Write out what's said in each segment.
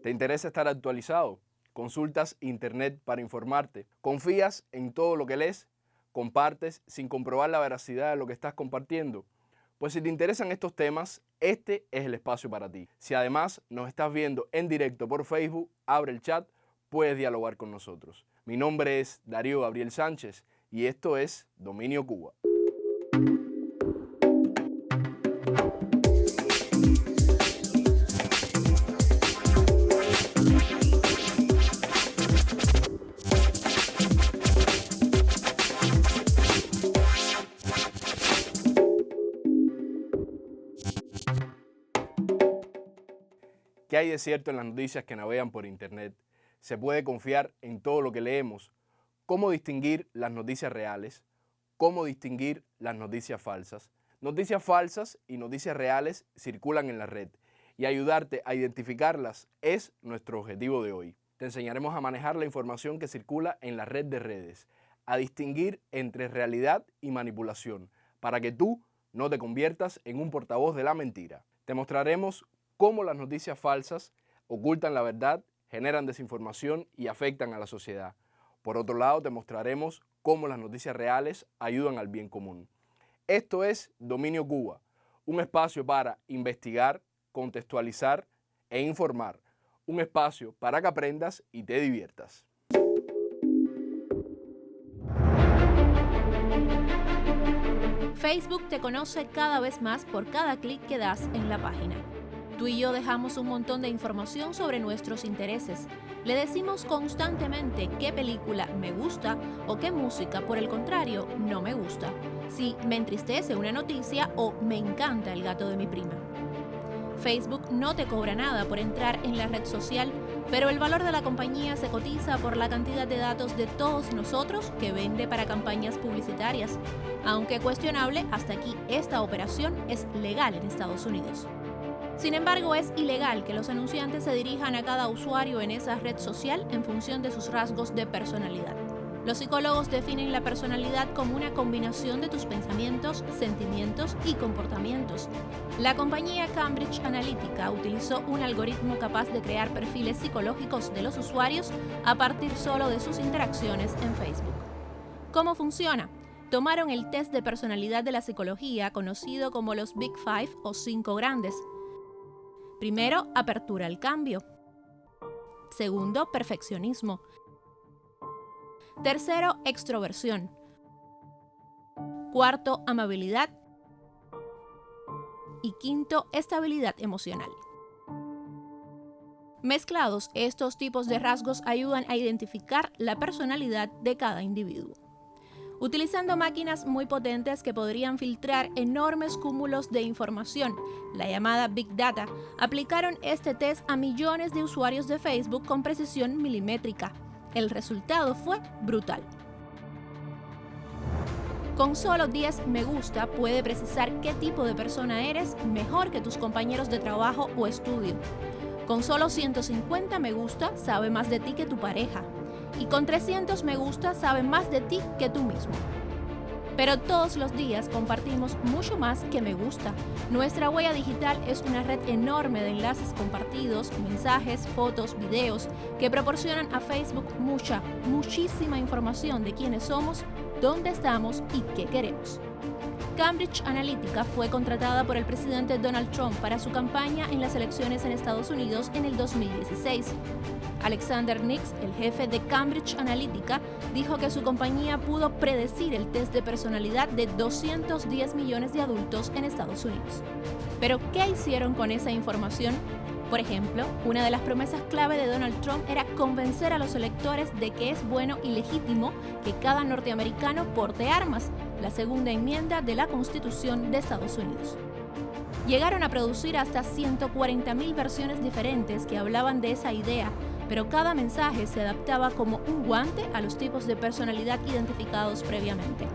¿Te interesa estar actualizado? ¿Consultas internet para informarte? ¿Confías en todo lo que lees? ¿Compartes sin comprobar la veracidad de lo que estás compartiendo? Pues si te interesan estos temas, este es el espacio para ti. Si además nos estás viendo en directo por Facebook, abre el chat, puedes dialogar con nosotros. Mi nombre es Darío Gabriel Sánchez y esto es Dominio Cuba. ¿Qué hay de cierto en las noticias que navegan por Internet? ¿Se puede confiar en todo lo que leemos? ¿Cómo distinguir las noticias reales? ¿Cómo distinguir las noticias falsas? Noticias falsas y noticias reales circulan en la red y ayudarte a identificarlas es nuestro objetivo de hoy. Te enseñaremos a manejar la información que circula en la red de redes, a distinguir entre realidad y manipulación, para que tú no te conviertas en un portavoz de la mentira. Te mostraremos cómo las noticias falsas ocultan la verdad, generan desinformación y afectan a la sociedad. Por otro lado, te mostraremos cómo las noticias reales ayudan al bien común. Esto es Dominio Cuba, un espacio para investigar, contextualizar e informar. Un espacio para que aprendas y te diviertas. Facebook te conoce cada vez más por cada clic que das en la página. Tú y yo dejamos un montón de información sobre nuestros intereses. Le decimos constantemente qué película me gusta o qué música, por el contrario, no me gusta. Si me entristece una noticia o me encanta el gato de mi prima. Facebook no te cobra nada por entrar en la red social, pero el valor de la compañía se cotiza por la cantidad de datos de todos nosotros que vende para campañas publicitarias. Aunque cuestionable, hasta aquí esta operación es legal en Estados Unidos. Sin embargo, es ilegal que los anunciantes se dirijan a cada usuario en esa red social en función de sus rasgos de personalidad. Los psicólogos definen la personalidad como una combinación de tus pensamientos, sentimientos y comportamientos. La compañía Cambridge Analytica utilizó un algoritmo capaz de crear perfiles psicológicos de los usuarios a partir solo de sus interacciones en Facebook. ¿Cómo funciona? Tomaron el test de personalidad de la psicología, conocido como los Big Five o 5 grandes. Primero, apertura al cambio. Segundo, perfeccionismo. Tercero, extroversión. Cuarto, amabilidad. Y quinto, estabilidad emocional. Mezclados, estos tipos de rasgos ayudan a identificar la personalidad de cada individuo. Utilizando máquinas muy potentes que podrían filtrar enormes cúmulos de información, la llamada Big Data, aplicaron este test a millones de usuarios de Facebook con precisión milimétrica. El resultado fue brutal. Con solo 10 me gusta puede precisar qué tipo de persona eres mejor que tus compañeros de trabajo o estudio. Con solo 150 me gusta sabe más de ti que tu pareja. Y con 300 me gusta sabe más de ti que tú mismo. Pero todos los días compartimos mucho más que me gusta. Nuestra huella digital es una red enorme de enlaces compartidos, mensajes, fotos, videos, que proporcionan a Facebook muchísima información de quiénes somos, dónde estamos y qué queremos. Cambridge Analytica fue contratada por el presidente Donald Trump para su campaña en las elecciones en Estados Unidos en el 2016. Alexander Nix, el jefe de Cambridge Analytica, dijo que su compañía pudo predecir el test de personalidad de 210 millones de adultos en Estados Unidos. Pero, ¿qué hicieron con esa información? Por ejemplo, una de las promesas clave de Donald Trump era convencer a los electores de que es bueno y legítimo que cada norteamericano porte armas, la segunda enmienda de la Constitución de Estados Unidos. Llegaron a producir hasta 140.000 versiones diferentes que hablaban de esa idea, pero cada mensaje se adaptaba como un guante a los tipos de personalidad identificados previamente.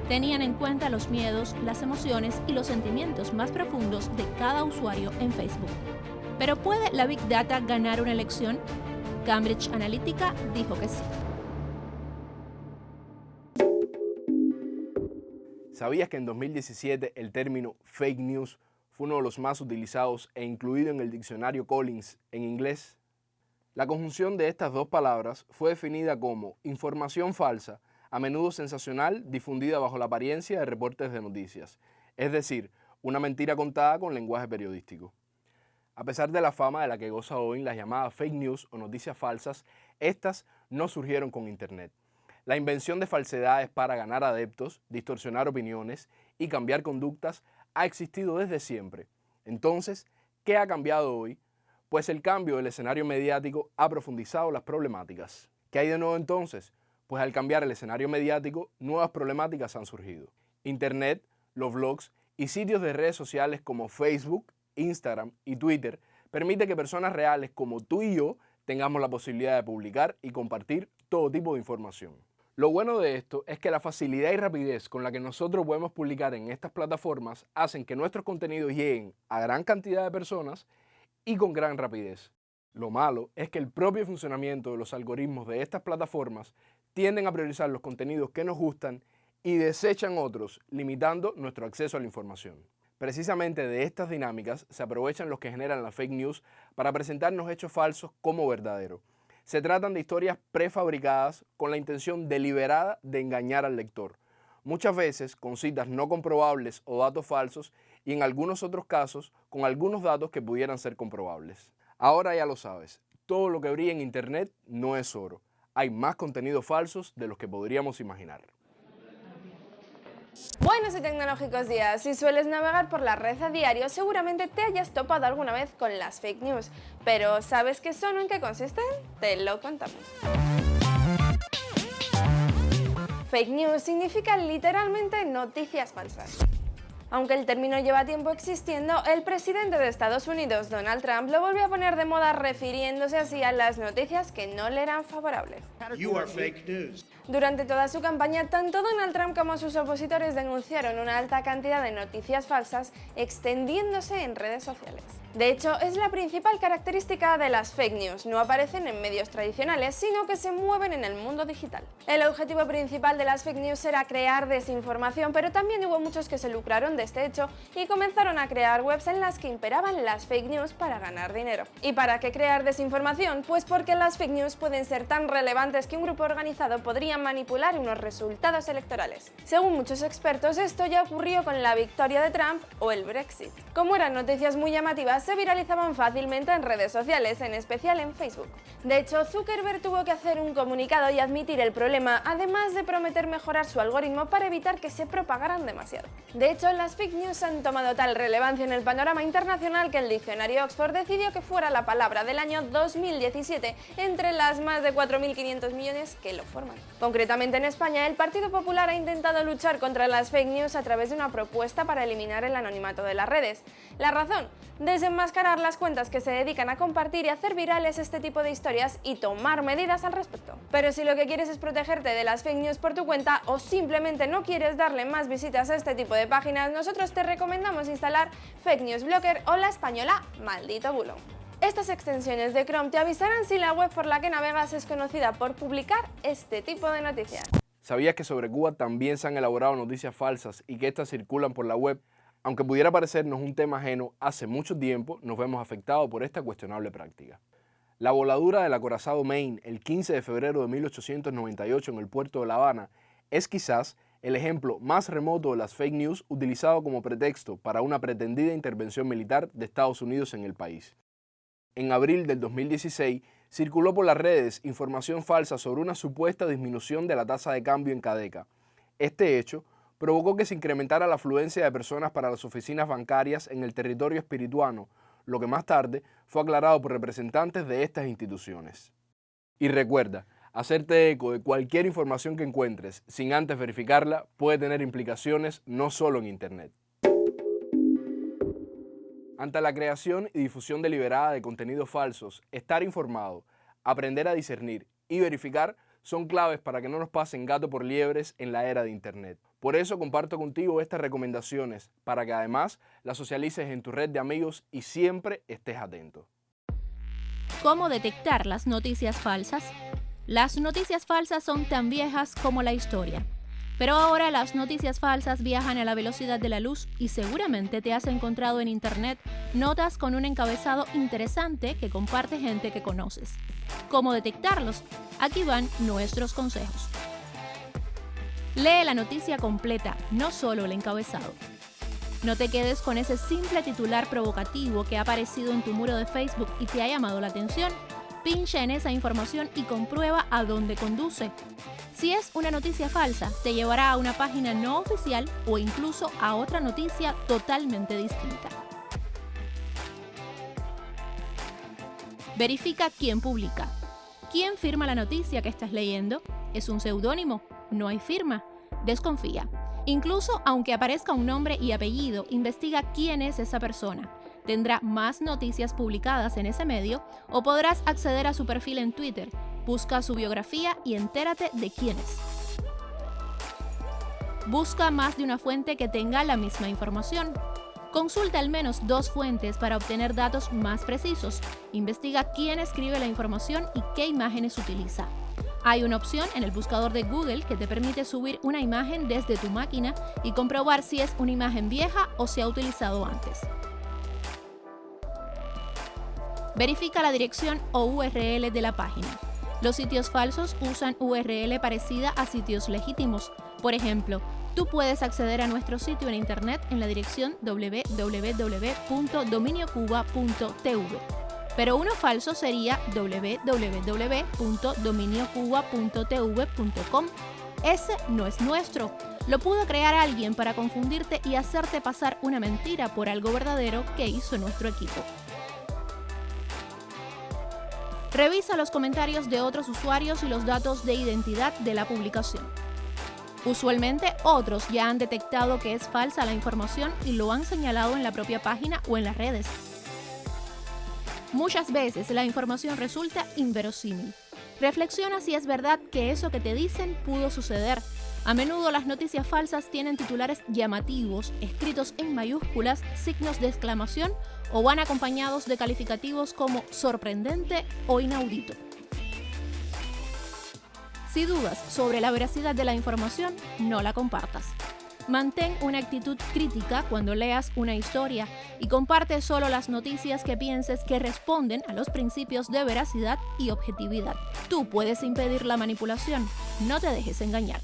Tenían en cuenta los miedos, las emociones y los sentimientos más profundos de cada usuario en Facebook. ¿Pero puede la Big Data ganar una elección? Cambridge Analytica dijo que sí. ¿Sabías que en 2017 el término fake news fue uno de los más utilizados e incluido en el diccionario Collins en inglés? La conjunción de estas dos palabras fue definida como información falsa, a menudo sensacional, difundida bajo la apariencia de reportes de noticias, es decir, una mentira contada con lenguaje periodístico. A pesar de la fama de la que goza hoy las llamadas fake news o noticias falsas, estas no surgieron con Internet. La invención de falsedades para ganar adeptos, distorsionar opiniones y cambiar conductas ha existido desde siempre. Entonces, ¿qué ha cambiado hoy? Pues el cambio del escenario mediático ha profundizado las problemáticas. ¿Qué hay de nuevo entonces? Pues al cambiar el escenario mediático, nuevas problemáticas han surgido. Internet, los blogs y sitios de redes sociales como Facebook, Instagram y Twitter permite que personas reales como tú y yo tengamos la posibilidad de publicar y compartir todo tipo de información. Lo bueno de esto es que la facilidad y rapidez con la que nosotros podemos publicar en estas plataformas hacen que nuestros contenidos lleguen a gran cantidad de personas y con gran rapidez. Lo malo es que el propio funcionamiento de los algoritmos de estas plataformas tienden a priorizar los contenidos que nos gustan y desechan otros, limitando nuestro acceso a la información. Precisamente de estas dinámicas se aprovechan los que generan las fake news para presentarnos hechos falsos como verdaderos. Se tratan de historias prefabricadas con la intención deliberada de engañar al lector, muchas veces con citas no comprobables o datos falsos y en algunos otros casos con algunos datos que pudieran ser comprobables. Ahora ya lo sabes, todo lo que brilla en Internet no es oro. Hay más contenidos falsos de los que podríamos imaginar. Buenos y tecnológicos días. Si sueles navegar por la red a diario, seguramente te hayas topado alguna vez con las fake news. Pero ¿sabes qué son o en qué consisten? Te lo contamos. Fake news significa literalmente noticias falsas. Aunque el término lleva tiempo existiendo, el presidente de Estados Unidos, Donald Trump, lo volvió a poner de moda refiriéndose así a las noticias que no le eran favorables. You are fake news. Durante toda su campaña, tanto Donald Trump como sus opositores denunciaron una alta cantidad de noticias falsas extendiéndose en redes sociales. De hecho, es la principal característica de las fake news. No aparecen en medios tradicionales, sino que se mueven en el mundo digital. El objetivo principal de las fake news era crear desinformación, pero también hubo muchos que se lucraron de este hecho y comenzaron a crear webs en las que imperaban las fake news para ganar dinero. ¿Y para qué crear desinformación? Pues porque las fake news pueden ser tan relevantes que un grupo organizado podría manipular unos resultados electorales. Según muchos expertos, esto ya ocurrió con la victoria de Trump o el Brexit. Como eran noticias muy llamativas, se viralizaban fácilmente en redes sociales, en especial en Facebook. De hecho, Zuckerberg tuvo que hacer un comunicado y admitir el problema, además de prometer mejorar su algoritmo para evitar que se propagaran demasiado. De hecho, las fake news han tomado tal relevancia en el panorama internacional que el diccionario Oxford decidió que fuera la palabra del año 2017 entre las más de 4.500 millones que lo forman. Concretamente en España, el Partido Popular ha intentado luchar contra las fake news a través de una propuesta para eliminar el anonimato de las redes. La razón: desenmascarar las cuentas que se dedican a compartir y hacer virales este tipo de historias y tomar medidas al respecto. Pero si lo que quieres es protegerte de las fake news por tu cuenta o simplemente no quieres darle más visitas a este tipo de páginas, nosotros te recomendamos instalar Fake News Blocker o la española Maldito Bulo. Estas extensiones de Chrome te avisarán si la web por la que navegas es conocida por publicar este tipo de noticias. ¿Sabías que sobre Cuba también se han elaborado noticias falsas y que estas circulan por la web? Aunque pudiera parecernos un tema ajeno, hace mucho tiempo nos vemos afectados por esta cuestionable práctica. La voladura del acorazado Maine el 15 de febrero de 1898 en el puerto de La Habana es quizás el ejemplo más remoto de las fake news utilizado como pretexto para una pretendida intervención militar de Estados Unidos en el país. En abril del 2016 circuló por las redes información falsa sobre una supuesta disminución de la tasa de cambio en Cadeca. Este hecho provocó que se incrementara la afluencia de personas para las oficinas bancarias en el territorio espirituano, lo que más tarde fue aclarado por representantes de estas instituciones. Y recuerda, hacerte eco de cualquier información que encuentres sin antes verificarla puede tener implicaciones no solo en Internet. Ante la creación y difusión deliberada de contenidos falsos, estar informado, aprender a discernir y verificar son claves para que no nos pasen gato por liebres en la era de Internet. Por eso comparto contigo estas recomendaciones para que además las socialices en tu red de amigos y siempre estés atento. ¿Cómo detectar las noticias falsas? Las noticias falsas son tan viejas como la historia. Pero ahora las noticias falsas viajan a la velocidad de la luz y seguramente te has encontrado en internet notas con un encabezado interesante que comparte gente que conoces. ¿Cómo detectarlos? Aquí van nuestros consejos. Lee la noticia completa, no solo el encabezado. No te quedes con ese simple titular provocativo que ha aparecido en tu muro de Facebook y te ha llamado la atención. Pincha en esa información y comprueba a dónde conduce. Si es una noticia falsa, te llevará a una página no oficial o incluso a otra noticia totalmente distinta. Verifica quién publica. ¿Quién firma la noticia que estás leyendo? ¿Es un seudónimo? No hay firma. Desconfía. Incluso aunque aparezca un nombre y apellido, investiga quién es esa persona. Tendrá más noticias publicadas en ese medio o podrás acceder a su perfil en Twitter. Busca su biografía y entérate de quién es. Busca más de una fuente que tenga la misma información. Consulta al menos 2 fuentes para obtener datos más precisos. Investiga quién escribe la información y qué imágenes utiliza. Hay una opción en el buscador de Google que te permite subir una imagen desde tu máquina y comprobar si es una imagen vieja o se ha utilizado antes. Verifica la dirección o URL de la página. Los sitios falsos usan URL parecida a sitios legítimos. Por ejemplo, tú puedes acceder a nuestro sitio en internet en la dirección www.dominiocuba.tv. Pero uno falso sería www.dominiocuba.tv.com. Ese no es nuestro. Lo pudo crear alguien para confundirte y hacerte pasar una mentira por algo verdadero que hizo nuestro equipo. Revisa los comentarios de otros usuarios y los datos de identidad de la publicación. Usualmente otros ya han detectado que es falsa la información y lo han señalado en la propia página o en las redes. Muchas veces la información resulta inverosímil. Reflexiona si es verdad que eso que te dicen pudo suceder. A menudo las noticias falsas tienen titulares llamativos, escritos en mayúsculas, signos de exclamación o van acompañados de calificativos como sorprendente o inaudito. Si dudas sobre la veracidad de la información, no la compartas. Mantén una actitud crítica cuando leas una historia y comparte solo las noticias que pienses que responden a los principios de veracidad y objetividad. Tú puedes impedir la manipulación, no te dejes engañar.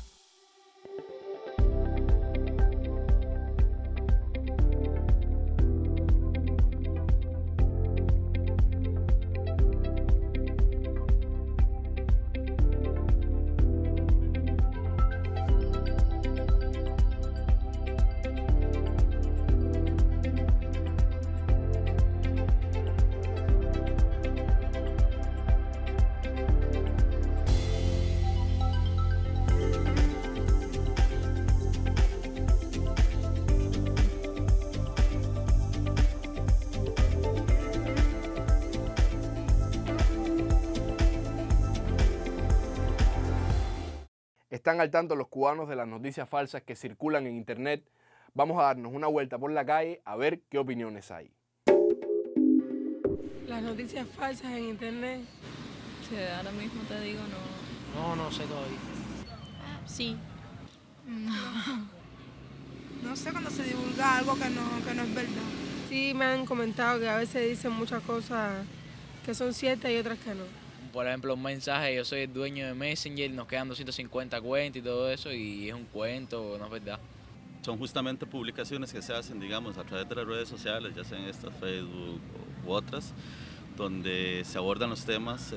¿Están al tanto los cubanos de las noticias falsas que circulan en internet? Vamos a darnos una vuelta por la calle a ver qué opiniones hay. Las noticias falsas en internet. Sí, ahora mismo te digo no. No sé todavía. Sí. No sé, cuando se divulga algo que no es verdad. Sí, me han comentado que a veces dicen muchas cosas que son ciertas y otras que no. Por ejemplo, un mensaje, yo soy el dueño de Messenger, nos quedan 250 cuentas y todo eso, y es un cuento, no es verdad. Son justamente publicaciones que se hacen, digamos, a través de las redes sociales, ya sean estas, Facebook u otras, donde se abordan los temas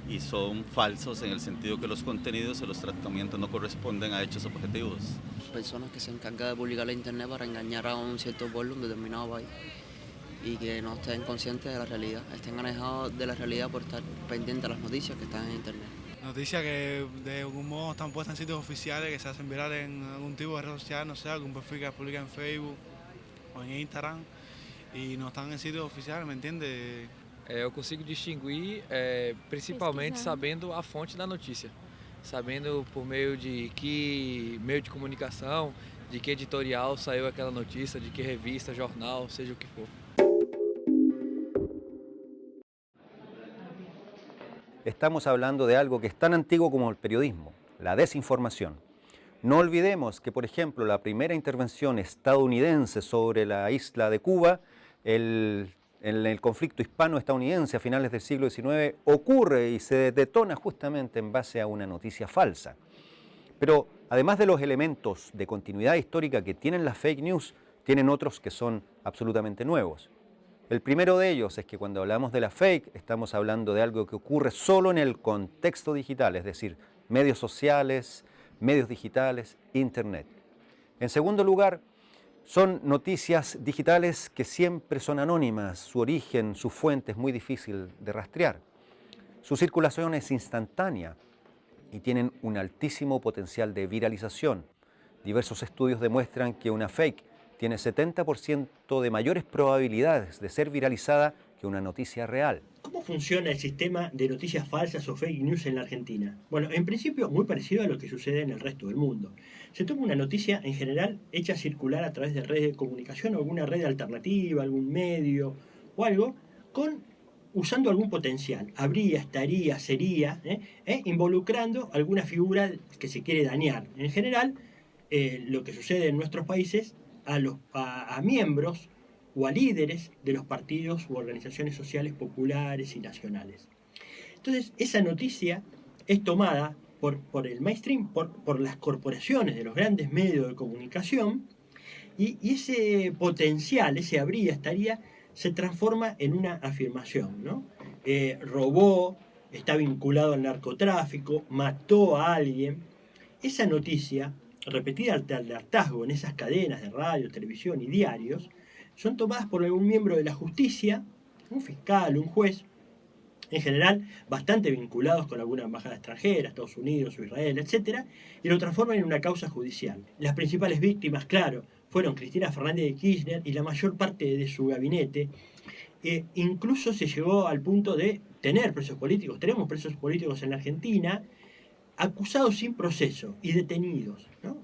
y son falsos en el sentido que los contenidos y los tratamientos no corresponden a hechos objetivos. Personas que se encargan de publicar en internet para engañar a un cierto pueblo, un determinado país, y que no estén conscientes de la realidad, estén alejados de la realidad por estar pendientes de las noticias que están en internet. Noticias que de algún modo están puestas en sitios oficiales, que se hacen virales en algún tipo de red social, no sé, algún perfil que publica en Facebook o en Instagram, y no están en sitios oficiales, ¿me entiendes? Eu consigo distinguir principalmente sabendo a fonte da notícia, sabendo por meio de que meio de comunicação, de que editorial saiu aquela notícia, de que revista, jornal, seja o que for. Estamos hablando de algo que es tan antiguo como el periodismo, la desinformación. No olvidemos que, por ejemplo, la primera intervención estadounidense sobre la isla de Cuba, en el conflicto hispano-estadounidense a finales del siglo XIX, ocurre y se detona justamente en base a una noticia falsa. Pero además de los elementos de continuidad histórica que tienen las fake news, tienen otros que son absolutamente nuevos. El primero de ellos es que cuando hablamos de la fake, estamos hablando de algo que ocurre solo en el contexto digital, es decir, medios sociales, medios digitales, Internet. En segundo lugar, son noticias digitales que siempre son anónimas, su origen, su fuente es muy difícil de rastrear. Su circulación es instantánea y tienen un altísimo potencial de viralización. Diversos estudios demuestran que una fake tiene 70% de mayores probabilidades de ser viralizada que una noticia real. ¿Cómo funciona el sistema de noticias falsas o fake news en la Argentina? Bueno, en principio muy parecido a lo que sucede en el resto del mundo. Se toma una noticia en general hecha circular a través de redes de comunicación o alguna red alternativa, algún medio o algo, usando algún potencial. Habría, estaría, sería, involucrando alguna figura que se quiere dañar. En general, lo que sucede en nuestros países a miembros o a líderes de los partidos u organizaciones sociales populares y nacionales. Entonces, esa noticia es tomada por el mainstream, por las corporaciones de los grandes medios de comunicación, y ese potencial, ese habría, estaría, se transforma en una afirmación, ¿no? Robó, está vinculado al narcotráfico, mató a alguien. Esa noticia, repetida al hartazgo en esas cadenas de radio, televisión y diarios, son tomadas por algún miembro de la justicia, un fiscal, un juez, en general bastante vinculados con alguna embajada extranjera, Estados Unidos o Israel, etc., y lo transforman en una causa judicial. Las principales víctimas, claro, fueron Cristina Fernández de Kirchner y la mayor parte de su gabinete. Incluso se llegó al punto de tener presos políticos. Tenemos presos políticos en la Argentina, acusados sin proceso y detenidos, ¿no?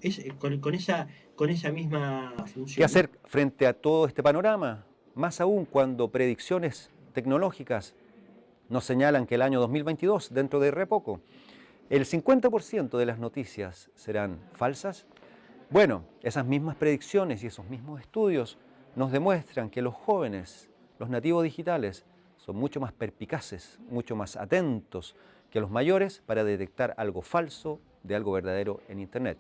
Con esa misma función. ¿Qué hacer frente a todo este panorama? Más aún cuando predicciones tecnológicas nos señalan que el año 2022, dentro de re poco, el 50% de las noticias serán falsas. Bueno, esas mismas predicciones y esos mismos estudios nos demuestran que los jóvenes, los nativos digitales, son mucho más perspicaces, mucho más atentos que los mayores para detectar algo falso de algo verdadero en Internet.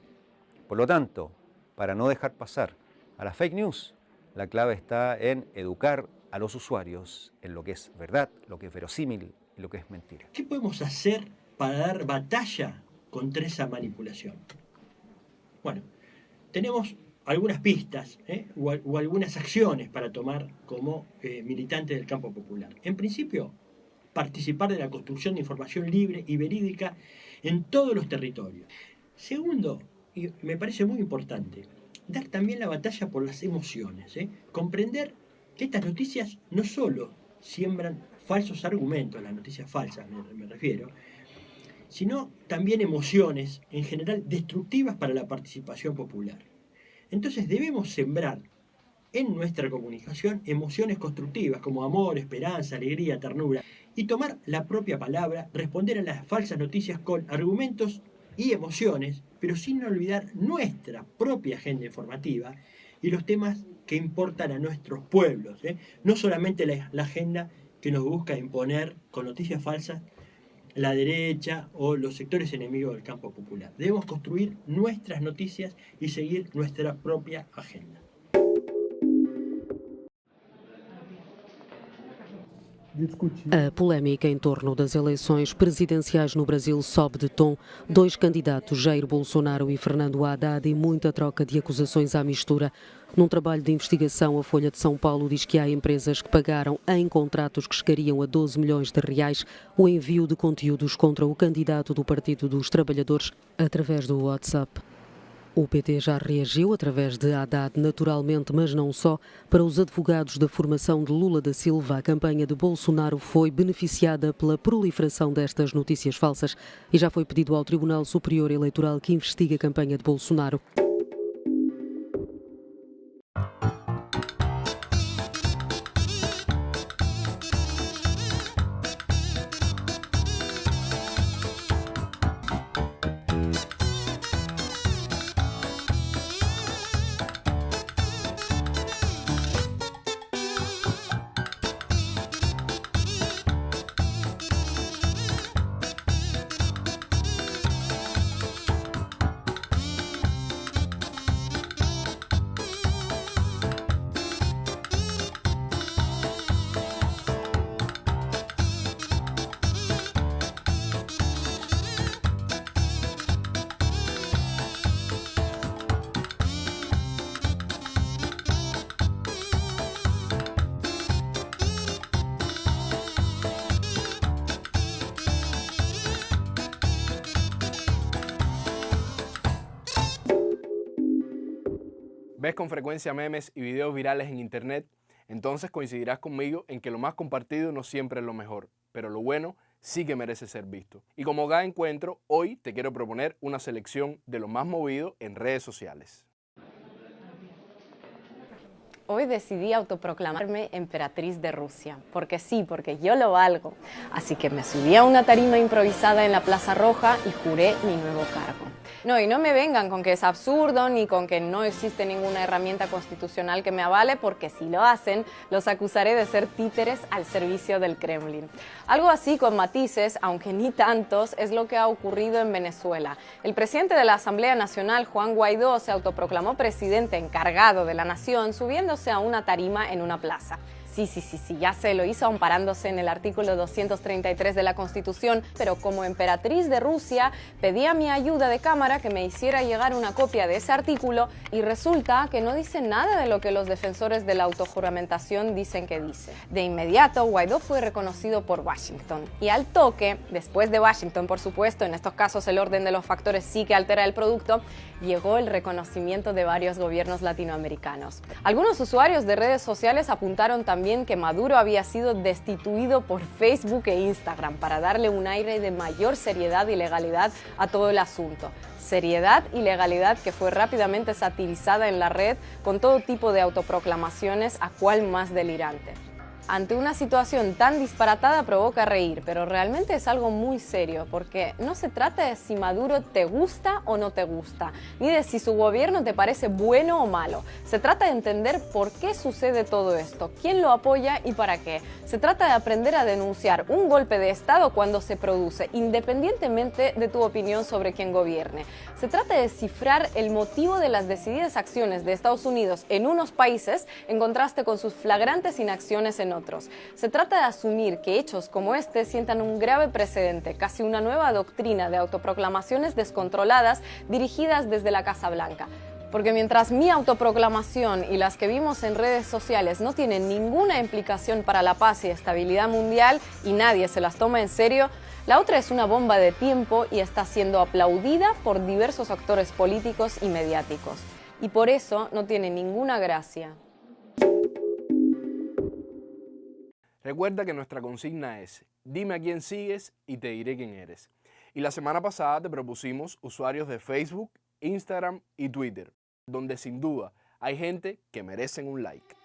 Por lo tanto, para no dejar pasar a la fake news, la clave está en educar a los usuarios en lo que es verdad, lo que es verosímil y lo que es mentira. ¿Qué podemos hacer para dar batalla contra esa manipulación? Bueno, tenemos algunas pistas o algunas acciones para tomar como militante del campo popular. En principio, participar de la construcción de información libre y verídica en todos los territorios. Segundo, y me parece muy importante, dar también la batalla por las emociones. Comprender que estas noticias no solo siembran falsos argumentos, las noticias falsas me refiero, sino también emociones, en general destructivas para la participación popular. Entonces debemos sembrar en nuestra comunicación emociones constructivas como amor, esperanza, alegría, ternura, y tomar la propia palabra, responder a las falsas noticias con argumentos y emociones, pero sin olvidar nuestra propia agenda informativa y los temas que importan a nuestros pueblos, no solamente la agenda que nos busca imponer con noticias falsas la derecha o los sectores enemigos del campo popular. Debemos construir nuestras noticias y seguir nuestra propia agenda. A polémica em torno das eleições presidenciais no Brasil sobe de tom. Dois candidatos, Jair Bolsonaro e Fernando Haddad, e muita troca de acusações à mistura. Num trabalho de investigação, a Folha de São Paulo diz que há empresas que pagaram em contratos que chegariam a 12 milhões de reais o envio de conteúdos contra o candidato do Partido dos Trabalhadores através do WhatsApp. O PT já reagiu através de Haddad, naturalmente, mas não só. Para os advogados da formação de Lula da Silva, a campanha de Bolsonaro foi beneficiada pela proliferação destas notícias falsas e já foi pedido ao Tribunal Superior Eleitoral que investigue a campanha de Bolsonaro. ¿Ves con frecuencia memes y videos virales en internet? Entonces coincidirás conmigo en que lo más compartido no siempre es lo mejor, pero lo bueno sí que merece ser visto. Y como cada encuentro, hoy te quiero proponer una selección de lo más movido en redes sociales. Hoy decidí autoproclamarme emperatriz de Rusia, porque sí, porque yo lo valgo. Así que me subí a una tarima improvisada en la Plaza Roja y juré mi nuevo cargo. No, y no me vengan con que es absurdo ni con que no existe ninguna herramienta constitucional que me avale, porque si lo hacen, los acusaré de ser títeres al servicio del Kremlin. Algo así con matices, aunque ni tantos, es lo que ha ocurrido en Venezuela. El presidente de la Asamblea Nacional, Juan Guaidó, se autoproclamó presidente encargado de la nación, subiéndose a una tarima en una plaza. Sí, ya sé, lo hizo amparándose en el artículo 233 de la Constitución, pero como emperatriz de Rusia pedí a mi ayuda de cámara que me hiciera llegar una copia de ese artículo y resulta que no dice nada de lo que los defensores de la autojuramentación dicen que dice. De inmediato, Guaidó fue reconocido por Washington y al toque, después de Washington, por supuesto, en estos casos el orden de los factores sí que altera el producto, llegó el reconocimiento de varios gobiernos latinoamericanos. Algunos usuarios de redes sociales apuntaron también que Maduro había sido destituido por Facebook e Instagram para darle un aire de mayor seriedad y legalidad a todo el asunto. Seriedad y legalidad que fue rápidamente satirizada en la red con todo tipo de autoproclamaciones, a cual más delirante. Ante una situación tan disparatada provoca reír, pero realmente es algo muy serio, porque no se trata de si Maduro te gusta o no te gusta, ni de si su gobierno te parece bueno o malo. Se trata de entender por qué sucede todo esto, quién lo apoya y para qué. Se trata de aprender a denunciar un golpe de Estado cuando se produce, independientemente de tu opinión sobre quién gobierne. Se trata de descifrar el motivo de las decididas acciones de Estados Unidos en unos países en contraste con sus flagrantes inacciones en otros. Se trata de asumir que hechos como este sientan un grave precedente, casi una nueva doctrina de autoproclamaciones descontroladas dirigidas desde la Casa Blanca. Porque mientras mi autoproclamación y las que vimos en redes sociales no tienen ninguna implicación para la paz y estabilidad mundial y nadie se las toma en serio, la otra es una bomba de tiempo y está siendo aplaudida por diversos actores políticos y mediáticos. Y por eso no tiene ninguna gracia. Recuerda que nuestra consigna es: dime a quién sigues y te diré quién eres. Y la semana pasada te propusimos usuarios de Facebook, Instagram y Twitter, donde sin duda hay gente que merecen un like.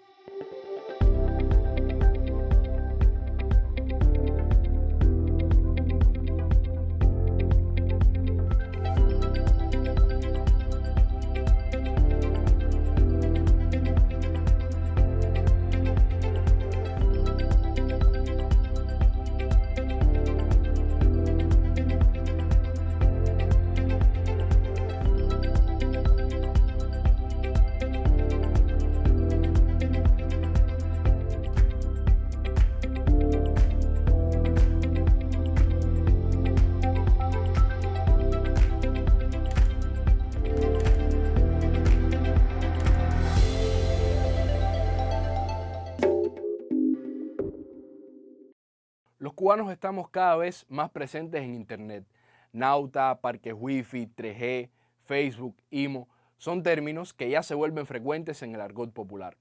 Los cubanos estamos cada vez más presentes en Internet. Nauta, parques Wi-Fi, 3G, Facebook, IMO, son términos que ya se vuelven frecuentes en el argot popular.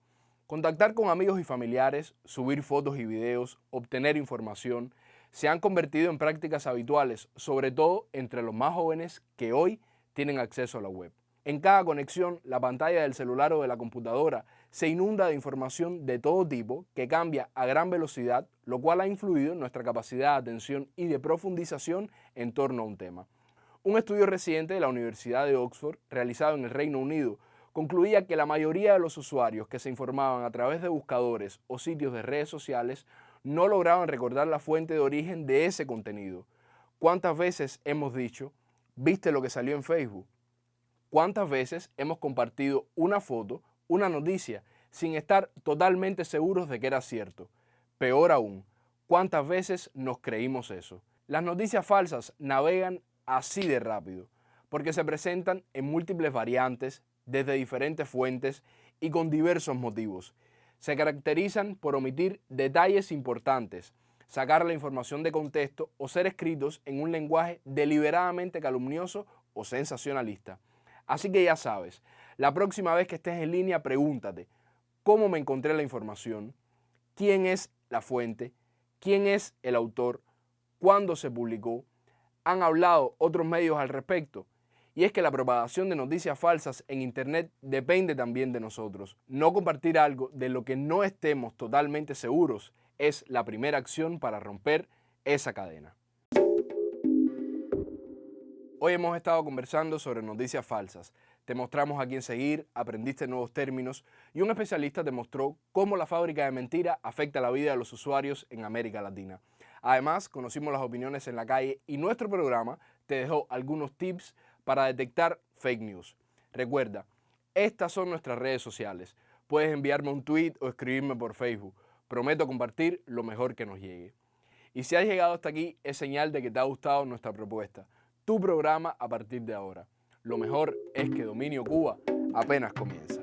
Contactar con amigos y familiares, subir fotos y videos, obtener información, se han convertido en prácticas habituales, sobre todo entre los más jóvenes que hoy tienen acceso a la web. En cada conexión, la pantalla del celular o de la computadora se inunda de información de todo tipo que cambia a gran velocidad, lo cual ha influido en nuestra capacidad de atención y de profundización en torno a un tema. Un estudio reciente de la Universidad de Oxford, realizado en el Reino Unido, concluía que la mayoría de los usuarios que se informaban a través de buscadores o sitios de redes sociales no lograban recordar la fuente de origen de ese contenido. ¿Cuántas veces hemos dicho, ¿viste lo que salió en Facebook? ¿Cuántas veces hemos compartido una foto, una noticia, sin estar totalmente seguros de que era cierto? Peor aún, ¿cuántas veces nos creímos eso? Las noticias falsas navegan así de rápido, porque se presentan en múltiples variantes, desde diferentes fuentes y con diversos motivos. Se caracterizan por omitir detalles importantes, sacar la información de contexto o ser escritos en un lenguaje deliberadamente calumnioso o sensacionalista. Así que ya sabes, La próxima vez que estés en línea, pregúntate, ¿cómo me encontré la información? ¿Quién es la fuente? ¿Quién es el autor? ¿Cuándo se publicó? ¿Han hablado otros medios al respecto? Y es que la propagación de noticias falsas en Internet depende también de nosotros. No compartir algo de lo que no estemos totalmente seguros es la primera acción para romper esa cadena. Hoy hemos estado conversando sobre noticias falsas. Te mostramos a quién seguir, aprendiste nuevos términos y un especialista te mostró cómo la fábrica de mentira afecta la vida de los usuarios en América Latina. Además, conocimos las opiniones en la calle y nuestro programa te dejó algunos tips para detectar fake news. Recuerda, estas son nuestras redes sociales. Puedes enviarme un tweet o escribirme por Facebook. Prometo compartir lo mejor que nos llegue. Y si has llegado hasta aquí, es señal de que te ha gustado nuestra propuesta. Tu programa a partir de ahora. Lo mejor es que Dominio Cuba apenas comienza.